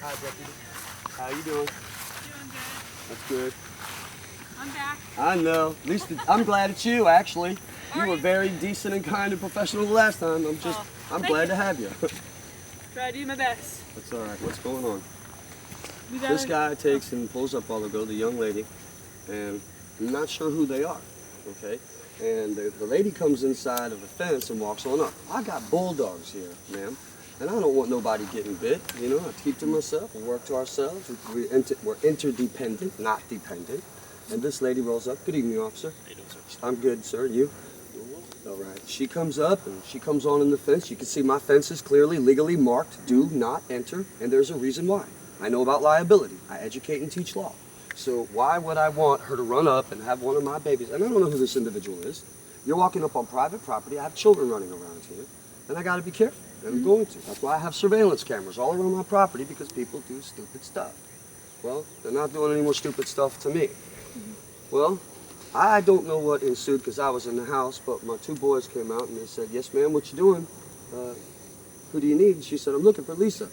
Hi, Deputy. How you doing? Doing good. That's good. I'm back. I know. At least I'm glad it's you, actually. You Are were you? very decent and kind and professional the last time. I'm Thank glad you. to have you. Try to do my best. That's all right. What's going on? We got This guy takes and pulls up while ago, the young lady, and I'm not sure who they are, okay? And the lady comes inside of the fence and walks on up. I got bulldogs here, ma'am, and I don't want nobody getting bit. You know, I keep to myself, we work to ourselves. We're interdependent, not dependent. And this lady rolls up. Good evening, officer. How you doing, sir? I'm good, sir. You? All right. She comes up and she comes on in the fence. You can see my fence is clearly legally marked, do not enter, and there's a reason why. I know about liability. I educate and teach law. So why would I want her to run up and have one of my babies? And I don't know who this individual is. You're walking up on private property. I have children running around here, and I got to be careful, and I'm going to. That's why I have surveillance cameras all around my property, because people do stupid stuff. Well, they're not doing any more stupid stuff to me. Well, I don't know what ensued because I was in the house, but my two boys came out and they said, "Yes, ma'am, what you doing? Who do you need?" And she said, "I'm looking for Lisa."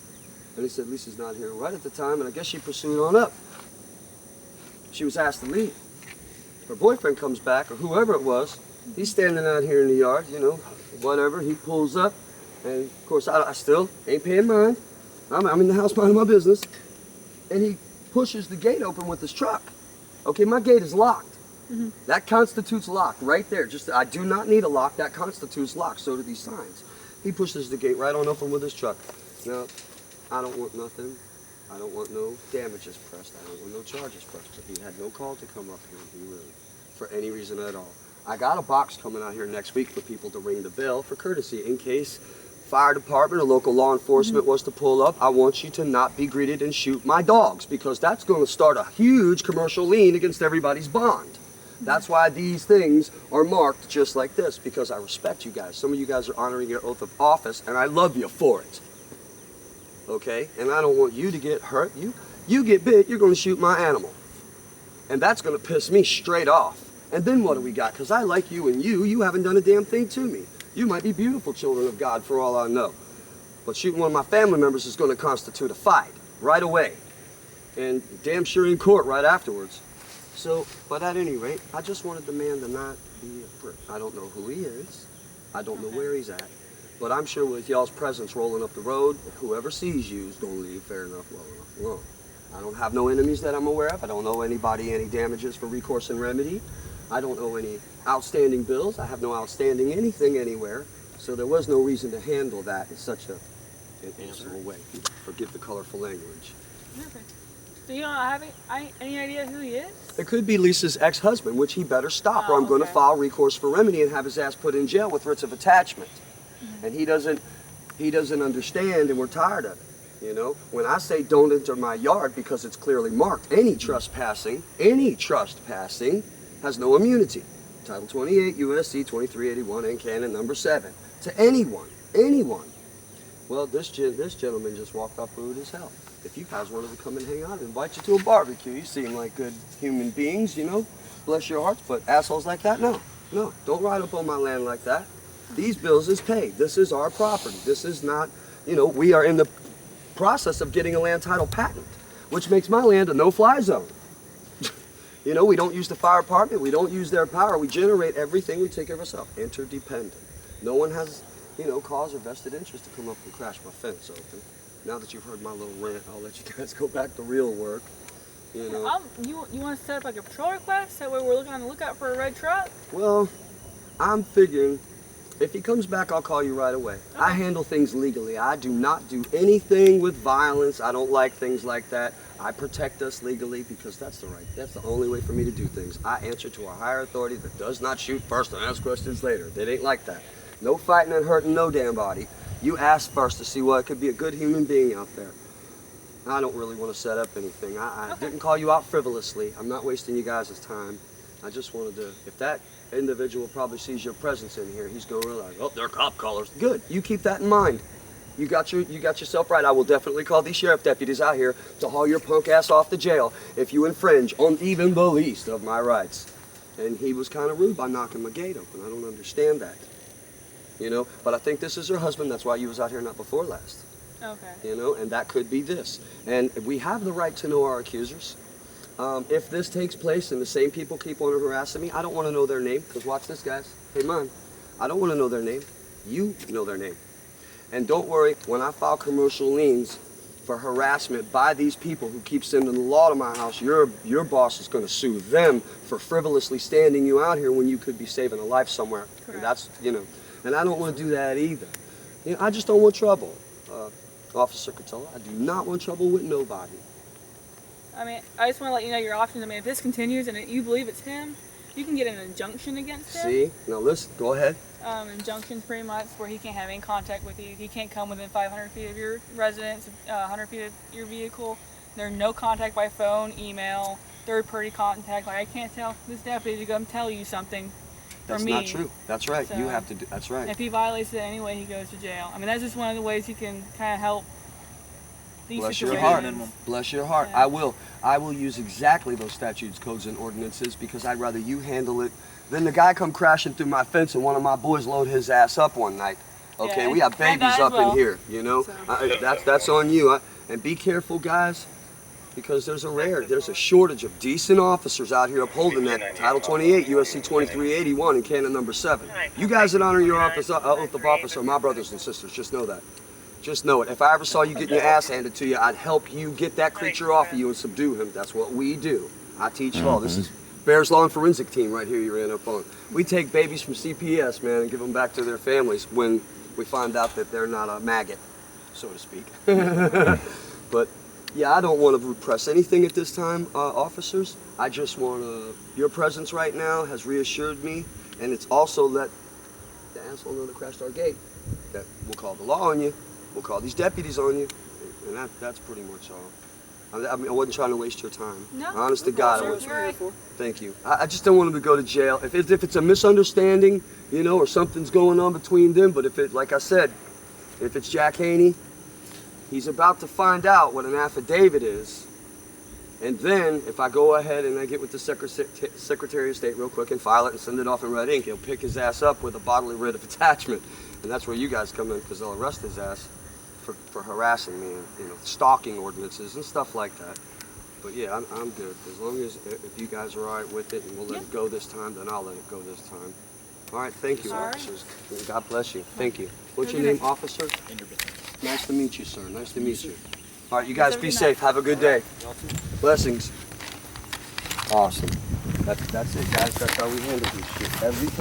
And he said, "Lisa's not here right at the time," and I guess she pursued on up. She was asked to leave. Her boyfriend comes back, or whoever it was. He's standing out here in the yard, you know, whatever. He pulls up, and of course, I still ain't paying mind. I'm in the house minding my business. And he pushes the gate open with his truck. Okay, my gate is locked. That constitutes locked right there. Just I do not need a lock. That constitutes locked. So do these signs. He pushes the gate right on open with his truck. Now, I don't want nothing. I don't want no damages pressed. I don't want no charges pressed. He had no call to come up here and be rude for any reason at all. I got a box coming out here next week for people to ring the bell for courtesy in case fire department or local law enforcement was to pull up. I want you to not be greeted and shoot my dogs, because that's going to start a huge commercial lien against everybody's bond. That's why these things are marked just like this, because I respect you guys. Some of you guys are honoring your oath of office, and I love you for it. Okay? And I don't want you to get hurt. You get bit, you're going to shoot my animal. And that's going to piss me straight off. And then what do we got? Because I like you, and you haven't done a damn thing to me. You might be beautiful children of God for all I know. But shooting one of my family members is going to constitute a fight right away. And damn sure in court right afterwards. So, but at any rate, I just wanted the man to not be a prick. I don't know who he is. I don't know where he's at. But I'm sure with y'all's presence rolling up the road, whoever sees you is going to leave fair enough, well enough alone. I don't have no enemies that I'm aware of. I don't owe anybody any damages for recourse and remedy. I don't owe any outstanding bills. I have no outstanding anything anywhere. So there was no reason to handle that in such an answerable way. Forgive the colorful language. Okay. So you don't have any idea who he is? It could be Lisa's ex-husband, which he better stop, or Oh, I'm going to okay. file recourse for remedy and have his ass put in jail with writs of attachment. And he doesn't understand, and we're tired of it. You know, when I say don't enter my yard because it's clearly marked, any trespassing has no immunity. Title 28 U.S.C. 2381 and canon number 7. To anyone. Well, this gentleman just walked off rude as hell. If you guys wanted to come and hang out, invite you to a barbecue. You seem like good human beings, you know. Bless your hearts, but assholes like that, no. Don't ride up on my land like that. These bills is paid. This is our property. This is not, you know, we are in the process of getting a land title patent, which makes my land a no-fly zone. You know, we don't use the fire department. We don't use their power. We generate everything. We take care of ourselves. Interdependent. No one has, you know, cause or vested interest to come up and crash my fence open. Now that you've heard my little rant, I'll let you guys go back to real work. You know. You want to set up like a patrol request? That way we're looking on the lookout for a red truck? Well, I'm figuring if he comes back, I'll call you right away. Okay. I handle things legally. I do not do anything with violence. I don't like things like that. I protect us legally because that's the only way for me to do things. I answer to a higher authority that does not shoot first and ask questions later. It ain't like that. No fighting and hurting no damn body. You ask first to see what could be a good human being out there. I don't really want to set up anything. I didn't call you out frivolously. I'm not wasting you guys' time. I just wanted to, if that individual probably sees your presence in here, he's going to realize, oh, they're cop callers. Good. You keep that in mind. You got yourself right. I will definitely call these sheriff deputies out here to haul your punk ass off to jail if you infringe on even the least of my rights. And he was kind of rude by knocking my gate open. I don't understand that. You know, but I think this is her husband. That's why you was out here not before last. Okay. You know, and that could be this. And we have the right to know our accusers. If this takes place and the same people keep on harassing me, I don't want to know their name, because watch this, guys. Hey, man, I don't want to know their name. You know their name. And don't worry, when I file commercial liens for harassment by these people who keep sending the law to my house, your boss is going to sue them for frivolously standing you out here when you could be saving a life somewhere. Correct. And that's, you know, and I don't want to do that either. You know, I just don't want trouble. Officer Catella, I do not want trouble with nobody. I mean, I just want to let you know your options. I mean, if this continues and you believe it's him, you can get an injunction against him. See? Now listen, go ahead. Injunctions pretty much where he can't have any contact with you. He can't come within 500 feet of your residence, 100 feet of your vehicle. There's no contact by phone, email, third-party contact. Like, I can't tell this deputy to come tell you something That's for me. not true. That's right. You So, have to do, that's right. If he violates it anyway, he goes to jail. I mean, that's just one of the ways you can kind of help these Bless your situations. heart. Bless your heart. Yeah. I will use exactly those statutes, codes, and ordinances because I'd rather you handle it than the guy come crashing through my fence and one of my boys load his ass up one night. Okay, Yeah, we have and babies that as up well. in here, you know. So. That's on you. And be careful, guys, because there's a shortage of decent officers out here upholding that Title 28, USC 2381, and Canon number 7. You guys that honor your office, oath of office are my brothers and sisters. Just know that. Just know it. If I ever saw you getting your ass handed to you, I'd help you get that creature off of you and subdue him. That's what we do. I teach law. This is Bears Law and Forensic Team right here you ran up on. We take babies from CPS, man, and give them back to their families when we find out that they're not a maggot, so to speak. But yeah, I don't want to repress anything at this time, officers. I just want to, your presence right now has reassured me, and it's also let the asshole know that crashed our gate that we'll call the law on you. We'll call these deputies on you, and that's pretty much all. I mean, I wasn't trying to waste your time. No, Honest to no God, I problem. wasn't. You're right. Thank you. I just don't want them to go to jail. If it's a misunderstanding, you know, or something's going on between them, but if it, like I said, if it's Jack Haney, he's about to find out what an affidavit is, and then if I go ahead and I get with the Secretary of State real quick and file it and send it off in red ink, he'll pick his ass up with a bodily writ of attachment, and that's where you guys come in because they'll arrest his ass for harassing me and, you know, stalking ordinances and stuff like that. But yeah, I'm good. As long as if you guys are all right with it and we'll let it go this time, then I'll let it go this time. All right, thank you, All right. officers. God bless you. Thank you. What's your name, officer? Nice to meet you, sir. Nice to meet you. All right, you guys be safe. Have a good day. Blessings. Awesome. That's it, guys. That's how we handle this shit. Every time.